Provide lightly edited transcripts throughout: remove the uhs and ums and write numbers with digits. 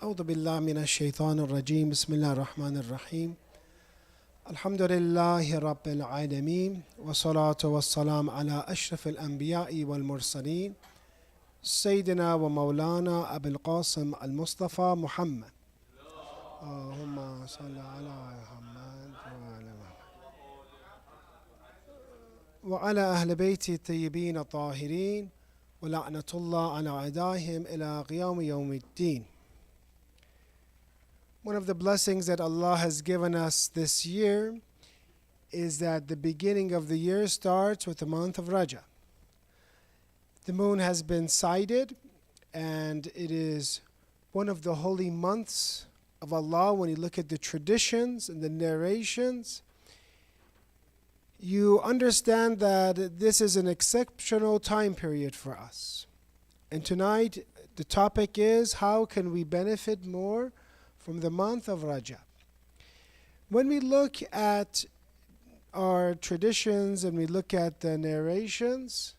أعوذ بالله من الشيطان الرجيم بسم الله الرحمن الرحيم الحمد لله رب العالمين والصلاة والسلام على أشرف الأنبياء والمرسلين سيدنا ومولانا أبي القاسم المصطفى محمد اللهم صل على محمد وعلى أهل بيته الطيبين الطاهرين ولعنة الله على أعدائهم إلى قيام يوم الدين. One of the blessings that Allah has given us this year is that the beginning of the year starts with the month of Rajab. The moon has been sighted, and it is one of the holy months of Allah. When you look at the traditions and the narrations, you understand that this is an exceptional time period for us. And tonight, the topic is, how can we benefit more from the month of Rajab? When we look at our traditions and we look at the narrations,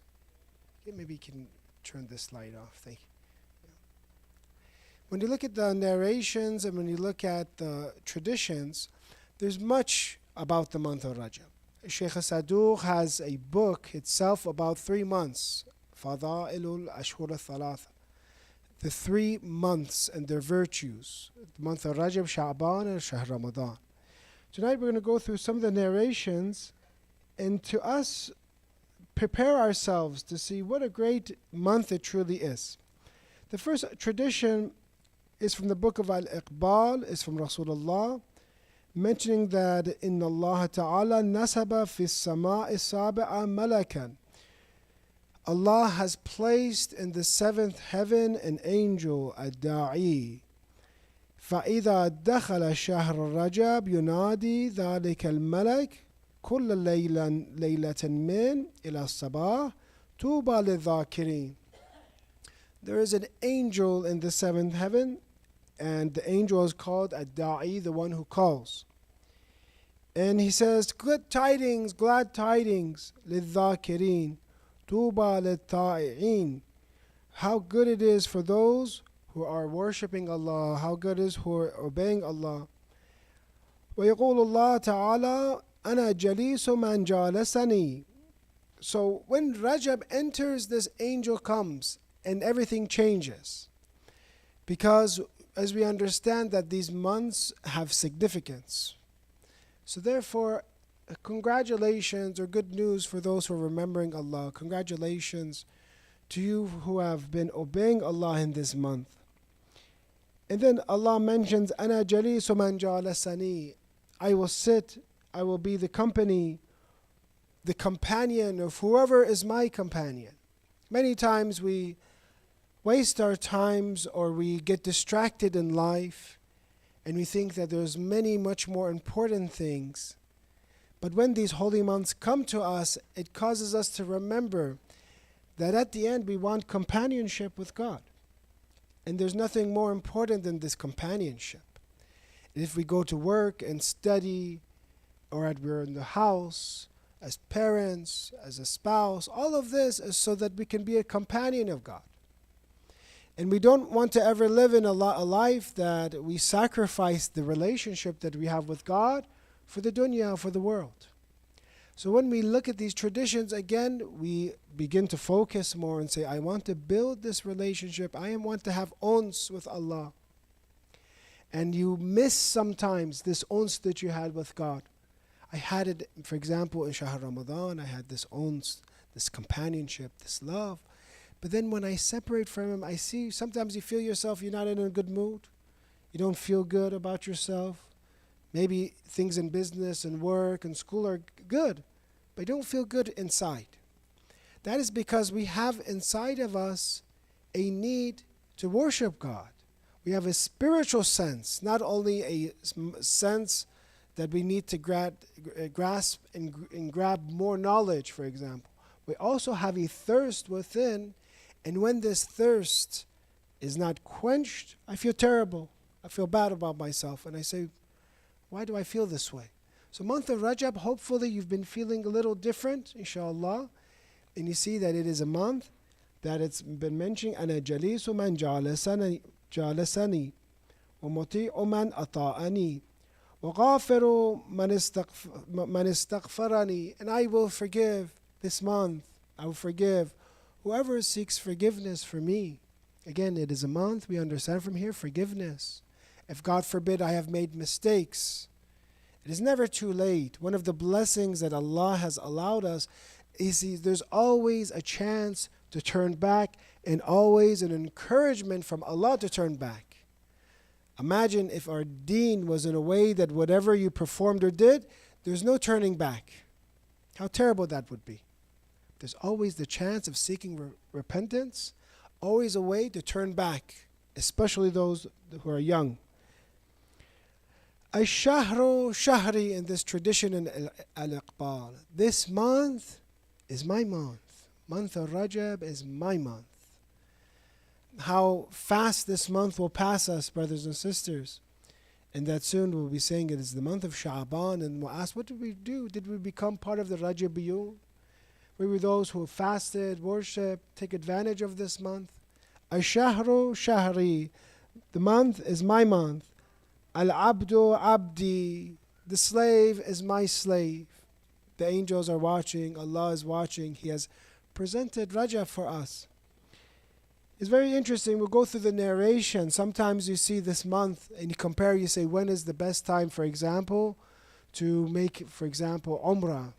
maybe you can turn this light off. Thank you. When you look at the narrations and when you look at the traditions, there's much about the month of Rajab. Sheikh Saduq has a book itself about 3 months, Fada'ilul Ashhur al-Thalatha, the 3 months and their virtues, the month of Rajab, Sha'ban, and Shahr Ramadan. Tonight we're going to go through some of the narrations and to us prepare ourselves to see what a great month it truly is. The first tradition is from the book of Al-Iqbal, is from Rasulullah, mentioning that Inna Allah Ta'ala nasaba fi sama'i sabi'a malakan. Allah has placed in the 7th heaven an angel, ad-da'i. فَإِذَا دَخَلَ شَهْرَ الرَّجَبِ يُنَادِي ذَلِكَ الْمَلَكِ كُلَّ لَيْلَةٍ مِّنْ إِلَى الصَّبَاحِ طُوبَى لِلذَّاكِرِينَ. There is an angel in the 7th heaven, and the angel is called ad-da'i, the one who calls. And he says, good tidings, glad tidings, لِلذَّاكِرِينَ طُوبَى لِلطَّائِعِينَ. How good it is for those who are worshipping Allah, how good it is who are obeying Allah. وَيَقُولُ اللَّهُ تَعَالَى أَنَا جَلِيسُ مَنْ جَالَسَنِي. So when Rajab enters, this angel comes and everything changes. Because as we understand that these months have significance. So therefore, congratulations or good news for those who are remembering Allah. Congratulations to you who have been obeying Allah in this month. And then Allah mentions, أَنَا جَلِيسُ مَنْ جَالَسَنِي. I will sit, I will be the company, the companion of whoever is my companion. Many times we waste our times or we get distracted in life and we think that there's much more important things. But when these holy months come to us, it causes us to remember that at the end we want companionship with God. And there's nothing more important than this companionship. If we go to work and study, or we're in the house, as parents, as a spouse, all of this is so that we can be a companion of God. And we don't want to ever live in a life that we sacrifice the relationship that we have with God for the dunya, for the world. So when we look at these traditions, again, we begin to focus more and say, I want to build this relationship. I want to have ons with Allah. And you miss sometimes this ons that you had with God. I had it, for example, in Shahr Ramadan, I had this ons, this companionship, this love. But then when I separate from Him, I see sometimes you feel yourself, you're not in a good mood. You don't feel good about yourself. Maybe things in business and work and school are good, but you don't feel good inside. That is because we have inside of us a need to worship God. We have a spiritual sense, not only a sense that we need to grasp and grab more knowledge, for example. We also have a thirst within, and when this thirst is not quenched, I feel terrible. I feel bad about myself, and I say, why do I feel this way? So month of Rajab, hopefully you've been feeling a little different, inshallah. And you see that it is a month that it's been mentioning, أَنَا جَلِيسُ مَنْ جَالَسَنِي. ومطيع من أطاعني وغافر من استغفرني. And I will forgive this month. I will forgive whoever seeks forgiveness for me. Again, it is a month. We understand from here forgiveness. If God forbid I have made mistakes, it is never too late. One of the blessings that Allah has allowed us is there's always a chance to turn back and always an encouragement from Allah to turn back. Imagine if our deen was in a way that whatever you performed or did, there's no turning back. How terrible that would be. There's always the chance of seeking repentance, always a way to turn back, especially those who are young. Ash-shahru shahri, in this tradition in Al-Iqbal. This month is my month. Month of Rajab is my month. How fast this month will pass us, brothers and sisters. And that soon we'll be saying it is the month of Sha'ban, and we'll ask, what did we do? Did we become part of the Rajabiyun? We were those who fasted, worshiped, take advantage of this month. Ash-shahru shahri. The month is my month. Al-abdu abdi. The slave is my slave. The angels are watching. Allah is watching. He has presented Rajab for us. It's very interesting. We'll go through the narration. Sometimes you see this month and you compare, you say, when is the best time, for example, to make, for example, Umrah?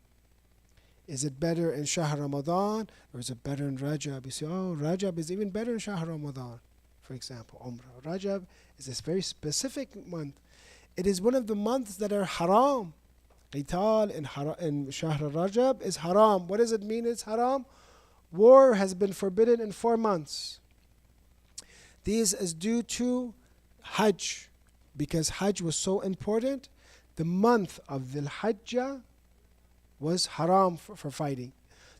Is it better in Shahr Ramadan or is it better in Rajab? You say, oh, Rajab is even better in Shahr Ramadan, for example, Umrah. Rajab is this very specific month. It is one of the months that are haram. Qital in Shahr Rajab is haram. What does it mean it's haram? War has been forbidden in 4 months. This is due to Hajj, because Hajj was so important. The month of Dhul Hajjah was haram for fighting.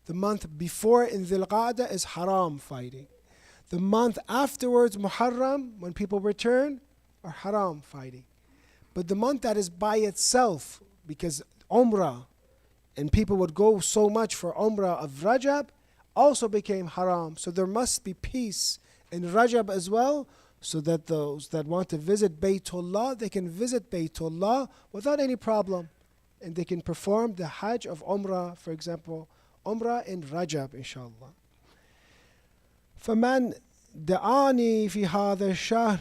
The month before in Dhul Qa'dah is haram fighting. The month afterwards, Muharram, when people return, are haram fighting. But the month that is by itself, because Umrah, and people would go so much for Umrah of Rajab, also became haram. So there must be peace in Rajab as well, so that those that want to visit Baytullah, they can visit Baytullah without any problem. And they can perform the Hajj of Umrah, for example, Umrah in Rajab, inshallah. فَمَنْ دَعَانِي فِي هَذَا الشَّهْرِ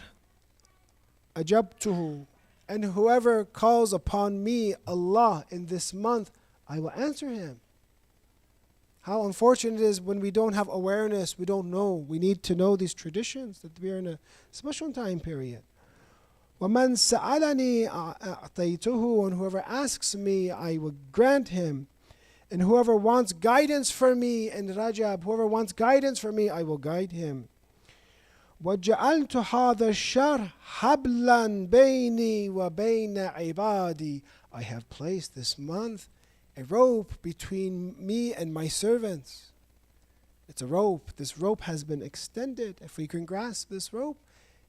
أَجَبْتُهُ. And whoever calls upon me, Allah, in this month, I will answer him. How unfortunate it is when we don't have awareness, we don't know. We need to know these traditions, that we are in a special time period. وَمَنْ سَأَلَنِي أَعْطَيْتُهُ. And whoever asks me, I will grant him. And whoever wants guidance for me in Rajab, whoever wants guidance for me, I will guide him. وَجَعَلْتُ هَذَا الشَّهْرَ حَبْلًا بَيْنِي وَبَيْنَ عِبَادِي. I have placed this month a rope between me and my servants. It's a rope. This rope has been extended. If we can grasp this rope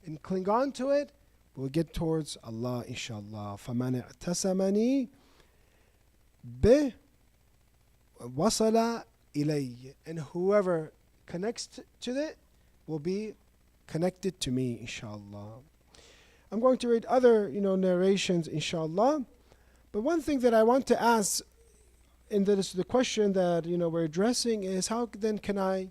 and cling on to it, we'll get towards Allah, inshallah. فَمَنِ اعْتَسَمَنِي بِهِ وَصَلَ إِلَيَّ. And whoever connects to it will be connected to me, inshallah. I'm going to read other, narrations, inshallah. But one thing that I want to ask, and that is the question that, we're addressing, is how then can I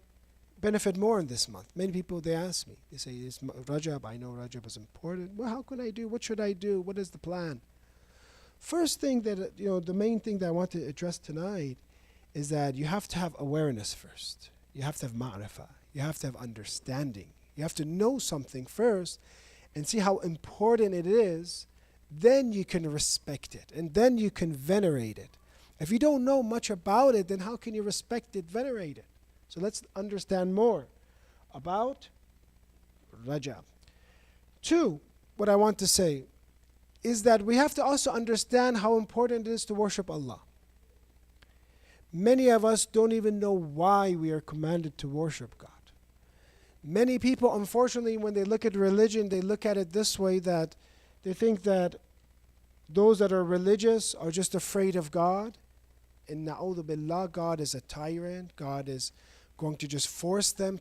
benefit more in this month? Many people, they ask me, they say, it's Rajab, I know Rajab is important. Well, how can I do? What should I do? What is the plan? First thing that, the main thing that I want to address tonight is that you have to have awareness first. You have to have ma'rifah. You have to have understanding. You have to know something first and see how important it is. Then you can respect it, and then you can venerate it. If you don't know much about it, then how can you respect it, venerate it? So let's understand more about Rajab. 2, what I want to say is that we have to also understand how important it is to worship Allah. Many of us don't even know why we are commanded to worship God. Many people, unfortunately, when they look at religion, they look at it this way, that they think that those that are religious are just afraid of God. And na'udhu billah, God is a tyrant. God is going to just force them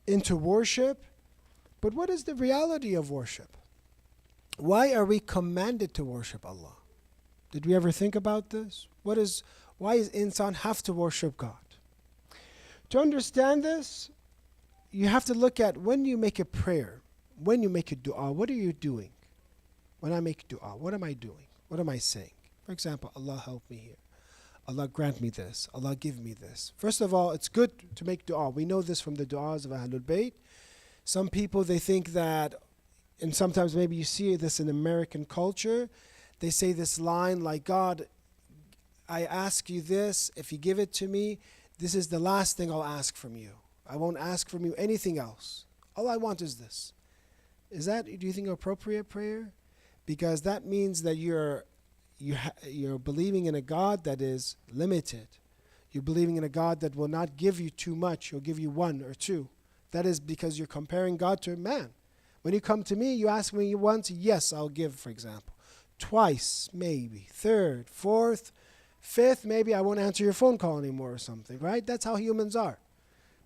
into worship. But what is the reality of worship? Why are we commanded to worship Allah? Did we ever think about this? Why does insan have to worship God? To understand this, you have to look at when you make a prayer, when you make a dua, what are you doing? When I make dua, what am I doing? What am I saying? For example, Allah help me here. Allah grant me this. Allah give me this. First of all, it's good to make dua. We know this from the duas of Ahlul Bayt. Some people, they think that, and sometimes maybe you see this in American culture, they say this line like, God, I ask you this. If you give it to me, this is the last thing I'll ask from you. I won't ask from you anything else. All I want is this. Is that, do you think, an appropriate prayer? Because that means that you're believing in a God that is limited. You're believing in a God that will not give you too much. He'll give you one or two. That is because you're comparing God to a man. When you come to me, you ask me once, yes, I'll give, for example. Twice, maybe. Third, fourth, fifth, maybe I won't answer your phone call anymore or something, right? That's how humans are.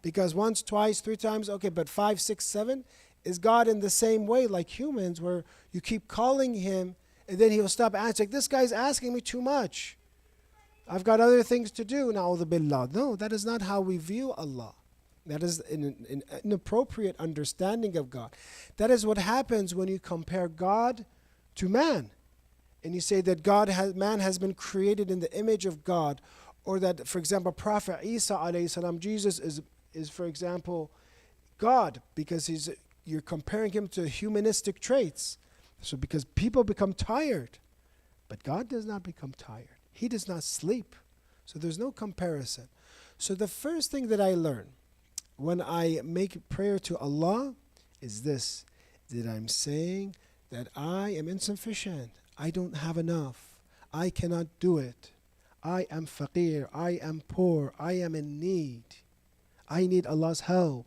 Because once, twice, three times, okay, but 5, 6, 7, is God in the same way like humans where you keep calling him and then he'll stop answering. This guy's asking me too much. I've got other things to do. Na'udhu billah. No, that is not how we view Allah. That is an inappropriate understanding of God. That is what happens when you compare God to man. And you say that man has been created in the image of God. Or that, for example, Prophet Isa alayhi salam, Jesus is, for example, God, because you're comparing him to humanistic traits. So because people become tired, but God does not become tired. He does not sleep. So there's no comparison. So the first thing that I learn when I make prayer to Allah is this, that I'm saying that I am insufficient. I don't have enough. I cannot do it. I am faqir. I am poor. I am in need. I need Allah's help.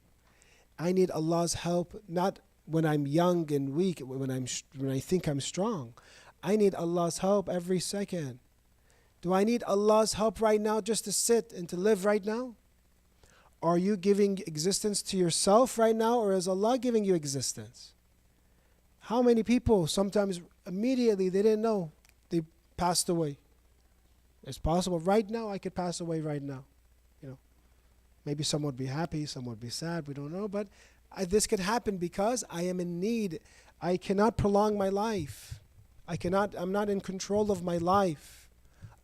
I need Allah's help not when I'm young and weak, when I think I'm strong. I need Allah's help every second. Do I need Allah's help right now just to sit and to live right now? Are you giving existence to yourself right now, or is Allah giving you existence? How many people sometimes immediately they didn't know they passed away? It's possible right now I could pass away right now. Maybe some would be happy, some would be sad, we don't know, but this could happen because I am in need. I cannot prolong my life. I'm not in control of my life.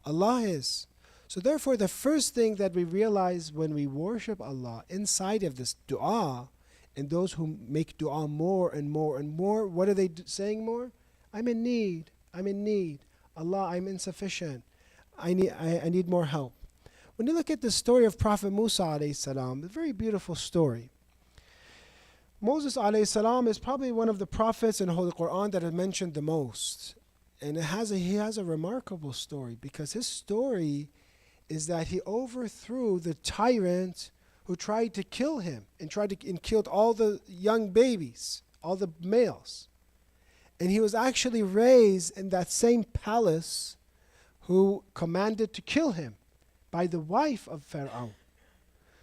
Allah is. So therefore, the first thing that we realize when we worship Allah inside of this dua, and those who make dua more and more and more, what are they saying more? I'm in need. I'm in need. Allah, I'm insufficient. I need more help. When you look at the story of Prophet Musa alayhi salam, a very beautiful story. Moses alayhi salam is probably one of the prophets in the Holy Quran that are mentioned the most. And he has a remarkable story, because his story is that he overthrew the tyrant who tried to kill him and killed all the young babies, all the males. And he was actually raised in that same palace who commanded to kill him by the wife of Pharaoh.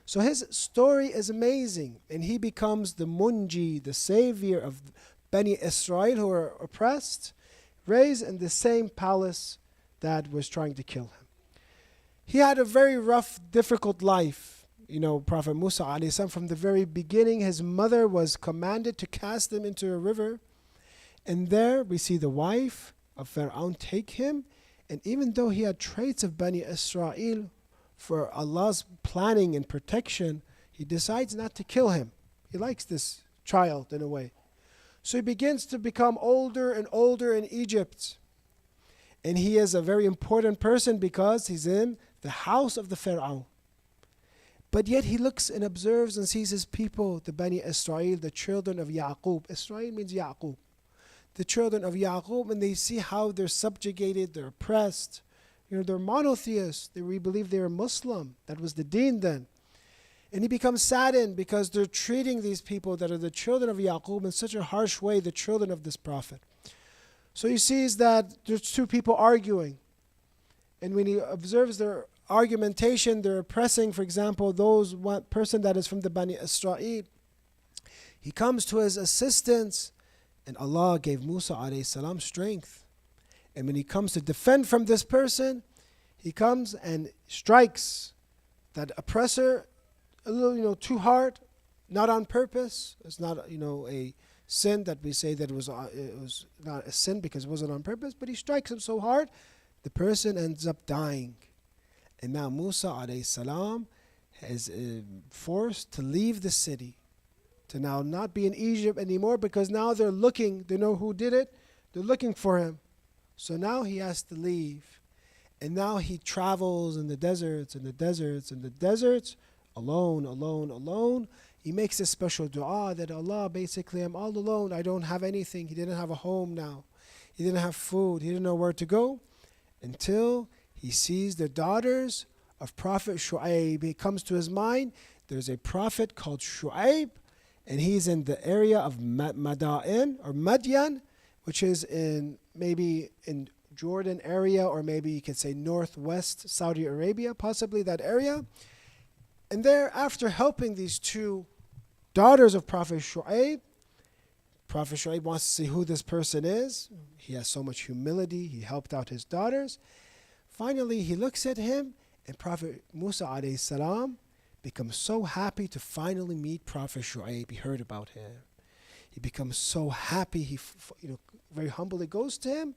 So his story is amazing, and he becomes the munji, the savior of Bani Israel who are oppressed, raised in the same palace that was trying to kill him. He had a very rough, difficult life. Prophet Musa alayhi salam, from the very beginning, his mother was commanded to cast him into a river. And there we see the wife of Pharaoh take him. And even though he had traits of Bani Israel, for Allah's planning and protection, he decides not to kill him. He likes this child in a way. So he begins to become older and older in Egypt. And he is a very important person because he's in the house of the Pharaoh. But yet he looks and observes and sees his people, the Bani Israel, the children of Yaqub. Israel means Yaqub. The children of Yaqub, and they see how they're subjugated, they're oppressed. They're monotheists. We believe they're Muslim. That was the deen then. And he becomes saddened because they're treating these people that are the children of Yaqub in such a harsh way, the children of this prophet. So he sees that there's two people arguing. And when he observes their argumentation, they're oppressing, for example, one person that is from the Bani Israel. He comes to his assistance And Allah gave Musa alayhi salam strength. And when he comes to defend from this person, he comes and strikes that oppressor a little, too hard, not on purpose. It's not, a sin that we say that it was not a sin because it wasn't on purpose, but he strikes him so hard, the person ends up dying. And now Musa alayhi salam is forced to leave the city, to now not be in Egypt anymore, because now they're looking, they know who did it, they're looking for him. So now he has to leave. And now he travels in the deserts, alone, alone, alone. He makes a special dua that Allah, basically, I'm all alone. I don't have anything. He didn't have a home now. He didn't have food. He didn't know where to go until he sees the daughters of Prophet Shu'aib. It comes to his mind, there's a prophet called Shu'aib, and he's in the area of Mada'in or Madian, which is maybe in Jordan area, or maybe you could say northwest Saudi Arabia, possibly that area. And there, after helping these two daughters of Prophet Shu'aib wants to see who this person is. He has so much humility. He helped out his daughters. Finally, he looks at him, and Prophet Musa alayhi salam becomes so happy to finally meet Prophet Shu'aib. He heard about him. He becomes so happy. He very humbly goes to him.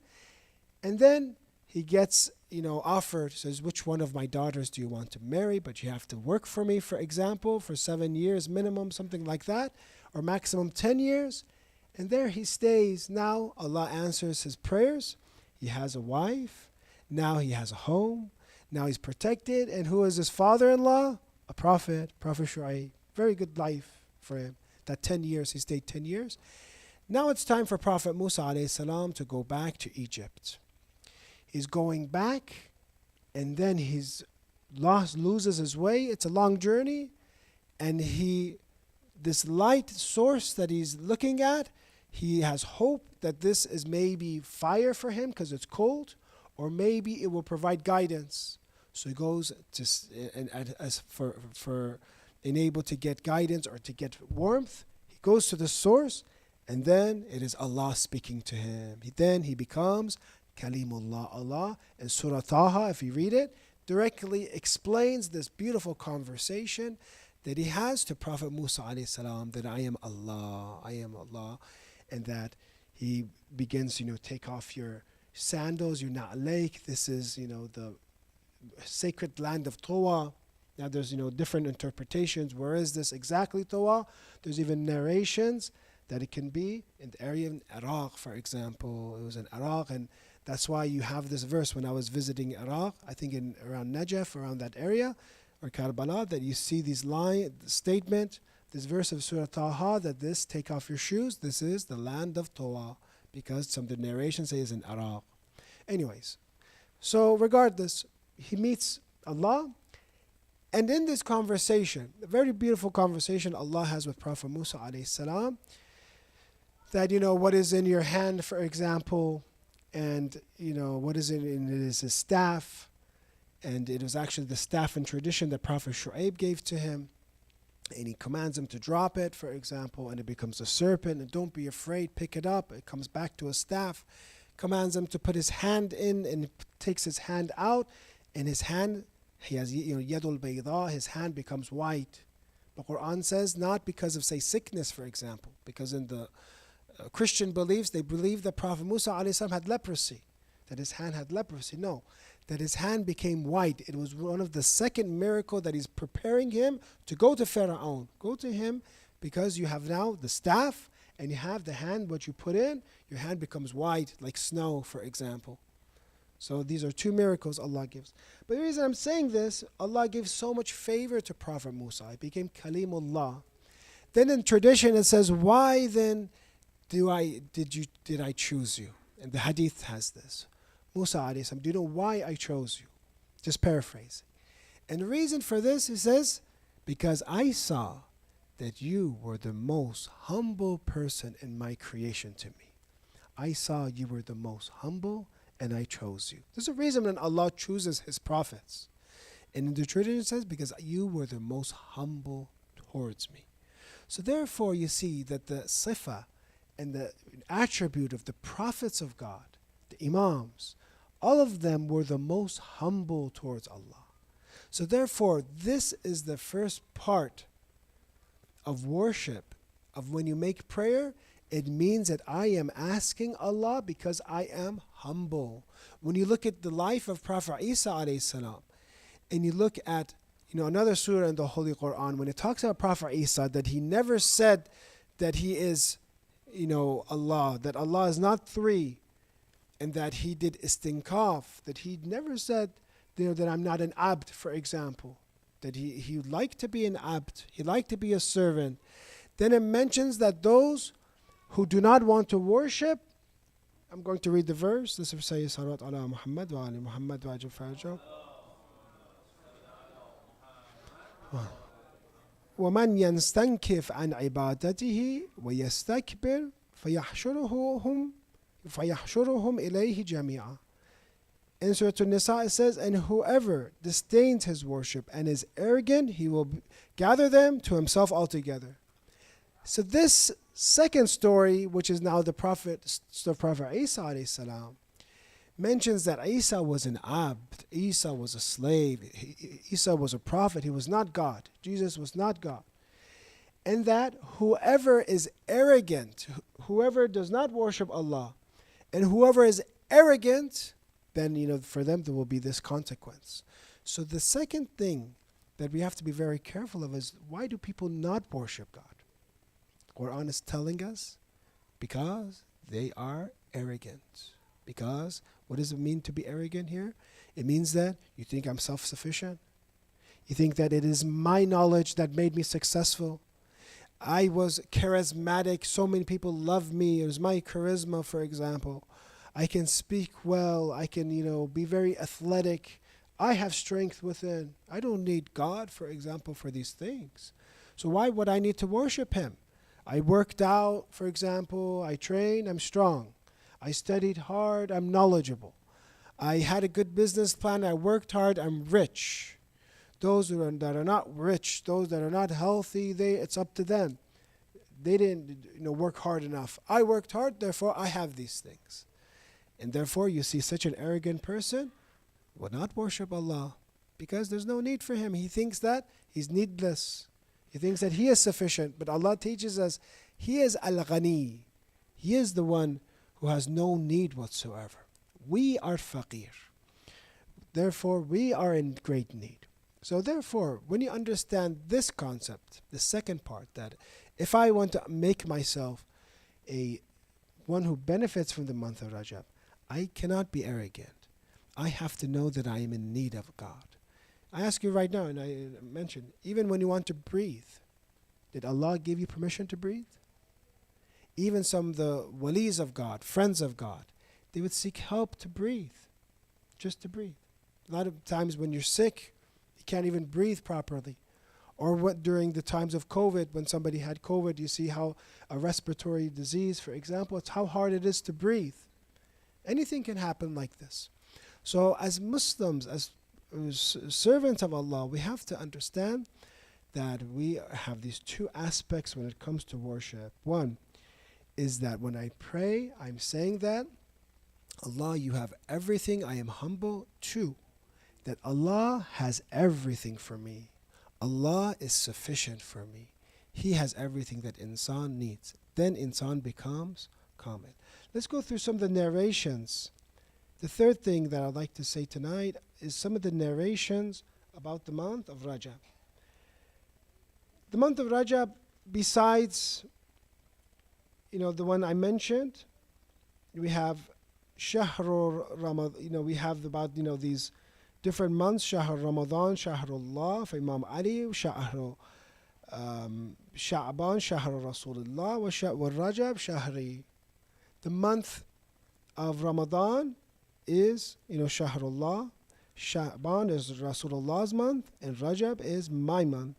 And then he gets, offered, says, which one of my daughters do you want to marry? But you have to work for me, for example, for 7 years minimum, something like that, or maximum 10 years. And there he stays. Now Allah answers his prayers. He has a wife. Now he has a home. Now he's protected. And who is his father-in-law? A prophet, Prophet Shu'aib. Very good life for him. That 10 years, he stayed 10 years. Now it's time for Prophet Musa alayhi salam to go back to Egypt. He's going back, and then loses his way. It's a long journey, and this light source that he's looking at, he has hope that this is maybe fire for him because it's cold, or maybe it will provide guidance. So he goes for able to get guidance or to get warmth. He goes to the source, and then it is Allah speaking to him. Then he becomes Kalimullah. Allah in Surah Taha, if you read it, directly explains this beautiful conversation that he has to Prophet Musa alayhi salam, that I am Allah, and that he begins, take off your sandals, your na'alaik. This is, the sacred land of Tawa. Now there's, different interpretations. Where is this exactly, Tawa? There's even narrations that it can be in the area of Iraq, for example. It was in Iraq, and that's why you have this verse when I was visiting Iraq, I think around Najaf, around that area, or Karbala, that you see this verse of Surah Taha, that this, take off your shoes, this is the land of Tawa, because some of the narration says in Iraq. Anyways, so regardless, he meets Allah, and in this conversation, a very beautiful conversation Allah has with Prophet Musa alayhi salam, that, what is in your hand, for example, and, what is it? And it is his staff. And it was actually the staff and tradition that Prophet Shu'aib gave to him. And he commands him to drop it, for example, and it becomes a serpent. And don't be afraid, pick it up. It comes back to a staff. Commands him to put his hand in, and takes his hand out. And his hand, he has, yadul bayda, his hand becomes white. The Quran says not because of, say, sickness, for example. Because in the Christian beliefs, they believe that Prophet Musa alayhi salam had leprosy, that his hand had leprosy. No, that his hand became white. It was one of the second miracle that he's preparing him to go to Pharaoh. Go to him because you have now the staff and you have the hand, what you put in, your hand becomes white like snow, for example. So these are two miracles Allah gives. But the reason I'm saying this, Allah gave so much favor to Prophet Musa. He became Kalimullah. Then in tradition it says, why then did I choose you? And the hadith has this. Musa alayhi salam, do you know why I chose you? Just paraphrase. And the reason for this, he says, because I saw that you were the most humble person in my creation to me. I saw you were the most humble, and I chose you. There's a reason when Allah chooses his prophets. And in the tradition it says, because you were the most humble towards me. So therefore you see that the sifa and the attribute of the prophets of God, the Imams, all of them were the most humble towards Allah. So therefore, this is the first part of worship, of when you make prayer. It means that I am asking Allah because I am humble. When you look at the life of Prophet Isa alayhi salam, and you look at another surah in the Holy Quran, when it talks about Prophet Isa, that he never said that he is Allah, that Allah is not three, and that he did istinkaf, that he never said that I'm not an abd, for example, that he liked to be an abd, he liked to be a servant. Then it mentions that those who do not want to worship, I'm going to read the verse. This is Sayyid Salawat ala Muhammad wa ali Muhammad wa ajal farajab. وَمَنْ يَنْسْتَنْكِفْ عَنْ عِبَادَتِهِ وَيَسْتَكْبِرْ فَيَحْشُرُهُمْ إِلَيْهِ جَمِيعًا. In Surah An-Nisa it says, and whoever disdains his worship and is arrogant, he will gather them to himself altogether. So this second story, which is now the Prophet Isa alayhi salam, mentions that Isa was an abd, Isa was a slave, Isa was a prophet, he was not God. Jesus was not God. And that whoever is arrogant, whoever does not worship Allah, and whoever is arrogant, then for them there will be this consequence. So the second thing that we have to be very careful of is, why do people not worship God? Quran is telling us because they are arrogant. Because what does it mean to be arrogant here? It means that you think I'm self-sufficient. You think that it is my knowledge that made me successful. I was charismatic. So many people love me. It was my charisma, for example. I can speak well. I can, be very athletic. I have strength within. I don't need God, for example, for these things. So why would I need to worship Him? I worked out, for example. I trained. I'm strong. I studied hard, I'm knowledgeable. I had a good business plan, I worked hard, I'm rich. Those that are not rich, those that are not healthy, it's up to them. They didn't work hard enough. I worked hard, therefore I have these things. And therefore you see such an arrogant person will not worship Allah because there's no need for him. He thinks that he's needless. He thinks that he is sufficient. But Allah teaches us He is Al-Ghani. He is the one who has no need whatsoever. We are faqir. Therefore, we are in great need. So therefore, when you understand this concept, the second part, that if I want to make myself one who benefits from the month of Rajab, I cannot be arrogant. I have to know that I am in need of God. I ask you right now, and I mentioned, even when you want to breathe, did Allah give you permission to breathe? Even some of the walis of God, friends of God, they would seek help to breathe, just to breathe. A lot of times when you're sick, you can't even breathe properly. Or during the times of COVID, when somebody had COVID, you see how a respiratory disease, for example, it's how hard it is to breathe. Anything can happen like this. So as Muslims, as servants of Allah, we have to understand that we have these two aspects when it comes to worship. One is that when I pray, I'm saying that, Allah, you have everything, I am humble. Two, that Allah has everything for me. Allah is sufficient for me. He has everything that insan needs. Then insan becomes kamil. Let's go through some of the narrations. The third thing that I'd like to say tonight is some of the narrations about the month of Rajab. The month of Rajab, besides the one I mentioned, we have Shahrul Ramadan, we have about these different months, Shahr Ramadan, Shahrullah for Imam Ali, Shahr Sha'ban, Shahr Rasulullah, wa Rajab, Shahri. The month of Ramadan is, Shahrullah, Sha'ban is Rasulullah's month, and Rajab is my month.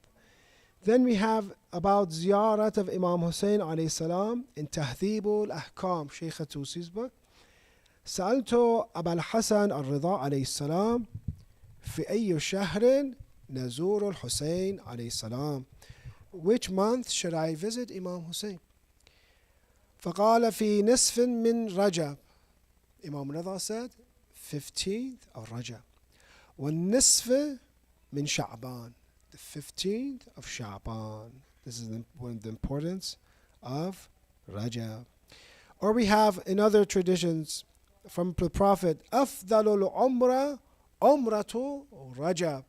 Then we have about ziyarat of Imam Hussein alayhi salam in Tahdhibul Ahkam, Shaykh Tusi's book. سألت أبا الحسن الرضا عليه السلام في أي شهر نزور الحسين عليه السلام. Which month should I visit Imam Hussein? فقال في نصف من رجب. Imam Rida said 15th of Rajab. والنصف من شعبان, the 15th of Sha'ban. This is one of the importance of Rajab. Or we have in other traditions from the Prophet, أفضل العمرة عمرة Rajab.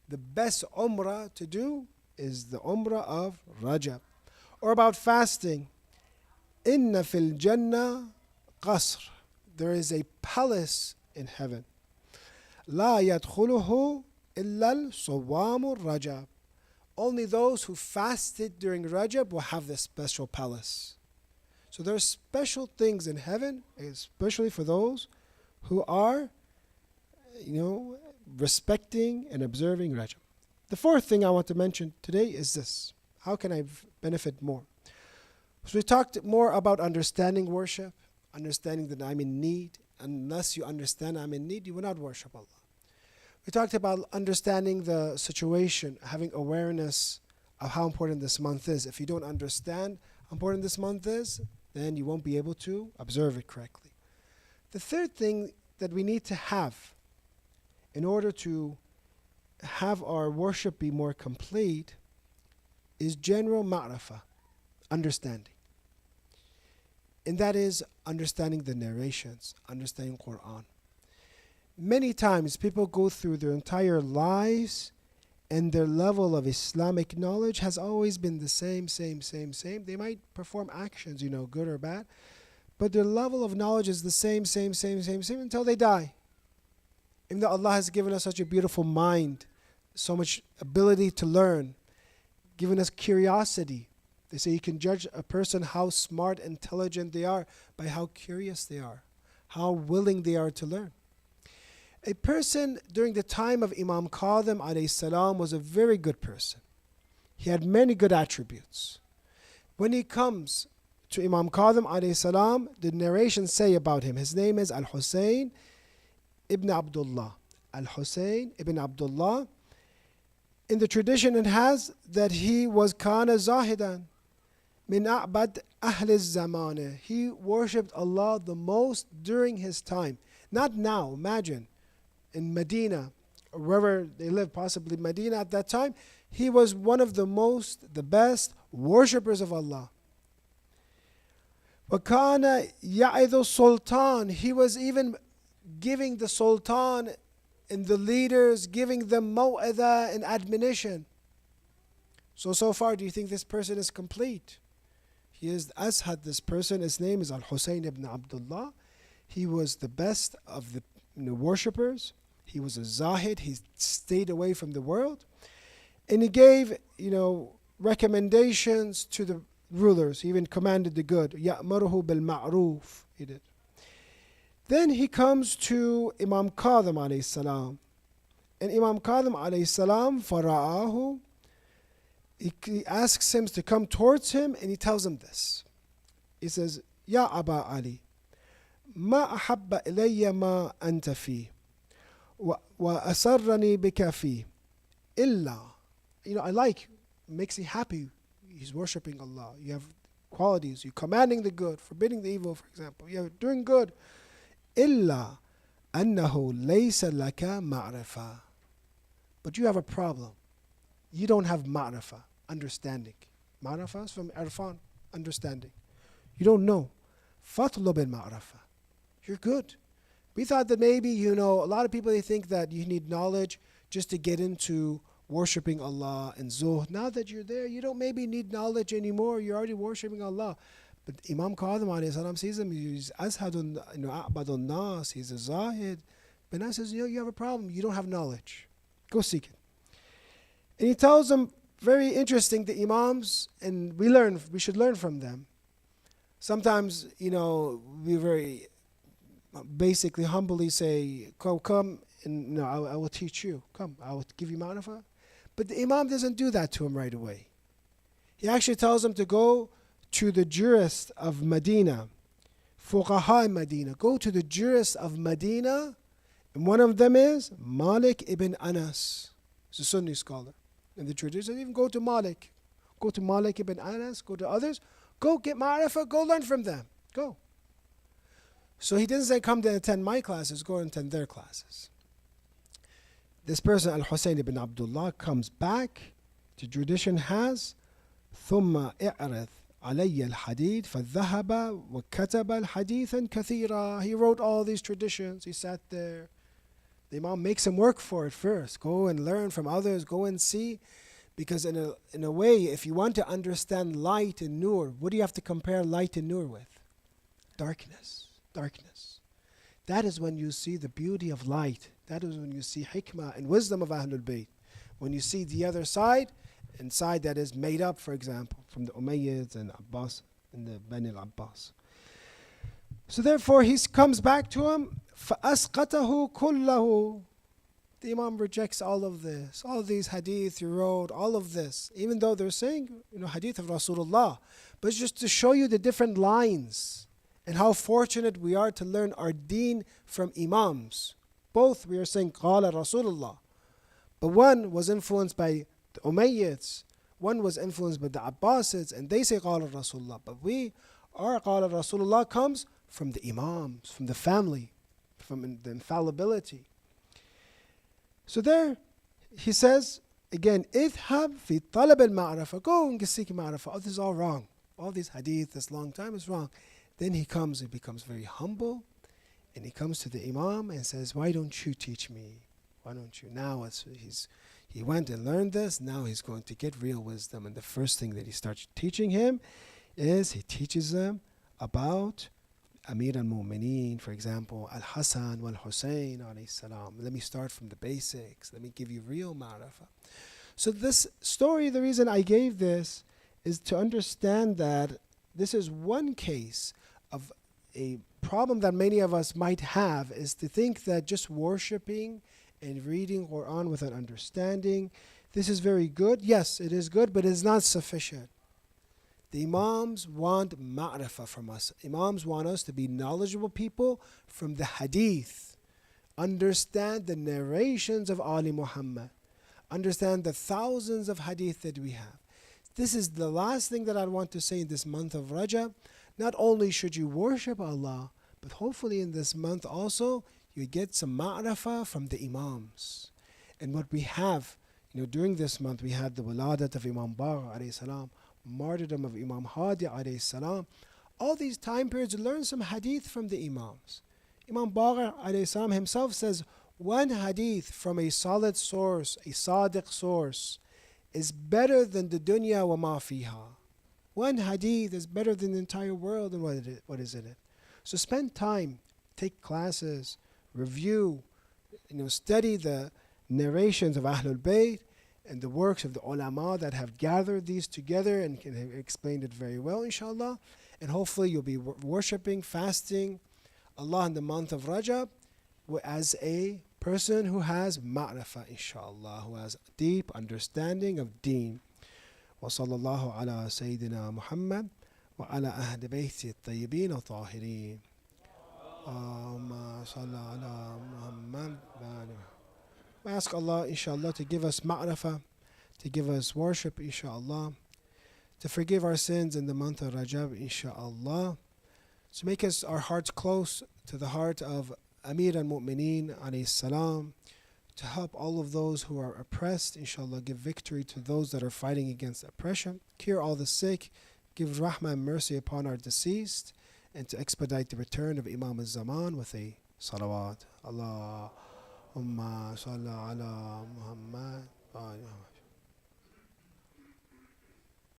The best umrah to do is the umrah of Rajab. Or about fasting, إن في الجنة قصر. There is a palace in heaven. لا يدخله إلا الصوام الرجب. Only those who fasted during Rajab will have this special palace. So there are special things in heaven, especially for those who are, respecting and observing Rajab. The fourth thing I want to mention today is this. How can I benefit more? So we talked more about understanding worship, understanding that I'm in need. Unless you understand I'm in need, you will not worship Allah. We talked about understanding the situation, having awareness of how important this month is. If you don't understand how important this month is, then you won't be able to observe it correctly. The third thing that we need to have in order to have our worship be more complete is general ma'rifah, understanding. And that is understanding the narrations, understanding Quran. Many times people go through their entire lives and their level of Islamic knowledge has always been the same. They might perform actions, good or bad, but their level of knowledge is the same until they die. Even though Allah has given us such a beautiful mind, so much ability to learn, given us curiosity. They say you can judge a person how smart, intelligent they are by how curious they are, how willing they are to learn. A person during the time of Imam Kadhim alayhi salam was a very good person. He had many good attributes. When he comes to Imam Kadhim alayhi salam, the narrations say about him, his name is Al-Husayn ibn Abdullah. Al-Husayn ibn Abdullah. In the tradition it has that he was kana zahidan min a'bad ahl zamane. He worshipped Allah the most during his time. Not now, imagine. In Medina, or wherever they lived, possibly Medina at that time, he was one of the best worshippers of Allah. وَكَانَ يَعِذُ السُّلْطَانِ. He was even giving the sultan and the leaders, giving them maw'idha and admonition. So far, do you think this person is complete? He is Ashad, this person. His name is Al-Husayn ibn Abdullah. He was the best of the worshippers. He was a zahid. He stayed away from the world. And he gave, recommendations to the rulers. He even commanded the good. يَأْمَرُهُ بِالْمَعْرُوفِ. He did. Then he comes to Imam Kadhim alayhi salam. And Imam Kadhim alayhi salam, fara'ahu, he asks him to come towards him and he tells him this. He says, Ya Aba Ali, ما أحب إلي ما أنت فيه وأسرني بك فيه إلا. I like, makes me happy. He's worshipping Allah. You have qualities. You're commanding the good, forbidding the evil, for example. You're doing good. إلا أنه ليس لك معرفة. But you have a problem. You don't have ma'rifah, understanding. Ma'rifah is from irfan, understanding. You don't know. فَاطْلُبِ الْمَعْرَفَةِ. You're good. We thought that maybe, a lot of people, they think that you need knowledge just to get into worshipping Allah and zuhd. Now that you're there, you don't maybe need knowledge anymore. You're already worshipping Allah. But Imam Kadhim alayhi salam sees him, he's ashadun, a'badun nas, he's a zahid. But now says, you have a problem. You don't have knowledge. Go seek it. And he tells them, very interesting, the Imams, and we should learn from them. Sometimes, we very basically humbly say, come and I will teach you. Come, I will give you ma'rifah. But the Imam doesn't do that to him right away. He actually tells him to go to the jurists of Medina, fuqaha Medina. Go to the jurists of Medina, and one of them is Malik ibn Anas. He's a Sunni scholar. In the tradition, even go to Malik. Go to Malik ibn Anas, go to others. Go get ma'rifah, go learn from them. Go. So he didn't say come to attend my classes, go and attend their classes. This person, Al-Husayn ibn Abdullah, comes back. The tradition has ثم اعرض علي الحديث فذهب وكتب الحديثا كثيرا. He wrote all these traditions. He sat there. The Imam makes him work for it first. Go and learn from others. Go and see. Because in a way, if you want to understand light and nur, what do you have to compare light and nur with? Darkness. Darkness. That is when you see the beauty of light. That is when you see hikmah and wisdom of Ahlul Bayt. When you see the other side, inside that is made up, for example, from the Umayyads and Abbas and the Bani al-Abbas. So therefore he comes back to him, فَأَسْقَطَهُ كُلَّهُ. The Imam rejects all of this, all of these hadith you wrote, all of this, even though they're saying, hadith of Rasulullah, but it's just to show you the different lines and how fortunate we are to learn our deen from Imams. Both we are saying, قَالَ Rasulullah. But one was influenced by the Umayyads, one was influenced by the Abbasids, and they say قَالَ Rasulullah. But our قَالَ Rasulullah comes from the Imams, from the family, from the infallibility. So there, he says, again, اذهب في طلب المعرفة. Go and seek ma'rifah. Oh, this is all wrong. All these hadith, this long time is wrong. Then he becomes very humble, and he comes to the Imam and says, why don't you teach me? Why don't you? Now he went and learned this. Now he's going to get real wisdom. And the first thing that he starts teaching him is he teaches them about Amir al-Mu'mineen, for example, Al-Hasan wal-Husayn alayhi salam. Let me start from the basics. Let me give you real ma'rifah. So this story, the reason I gave this is to understand that this is one case of a problem that many of us might have, is to think that just worshipping and reading Quran with an understanding, this is very good. Yes, it is good, but it is not sufficient. The Imams want ma'rifah from us. Imams want us to be knowledgeable people from the hadith. Understand the narrations of Ali Muhammad. Understand the thousands of hadith that we have. This is the last thing that I want to say in this month of Rajab. Not only should you worship Allah, but hopefully in this month also, you get some ma'rifah from the Imams. And what we have, during this month, we had the wiladat of Imam Bagh alayhi salam, martyrdom of Imam Hadi alayhi salam. All these time periods, learn some hadith from the Imams. Imam Bagh alayhi salam himself says, one hadith from a solid source, a sadiq source, is better than the dunya wa ma fiha. One hadith is better than the entire world and what is in it. So spend time, take classes, review, study the narrations of Ahlul Bayt and the works of the ulama that have gathered these together and can have explained it very well, inshallah. And hopefully you'll be worshipping, fasting Allah in the month of Rajab as a person who has ma'rifah, inshallah, who has deep understanding of deen. وصلى الله على سيدنا محمد وعلى أهل بيته الطيبين الطاهرين. اللهم صل على محمد. We ask Allah, inshallah, to give us ma'rifah, to give us worship, inshallah, to forgive our sins in the month of Rajab, inshallah, to make our hearts close to the heart of Amir al-Mu'mineen alayhi salam, to help all of those who are oppressed, inshallah, give victory to those that are fighting against oppression, cure all the sick, give rahmah and mercy upon our deceased, and to expedite the return of Imam al-Zaman with a salawat. Allahumma salli ala Muhammad.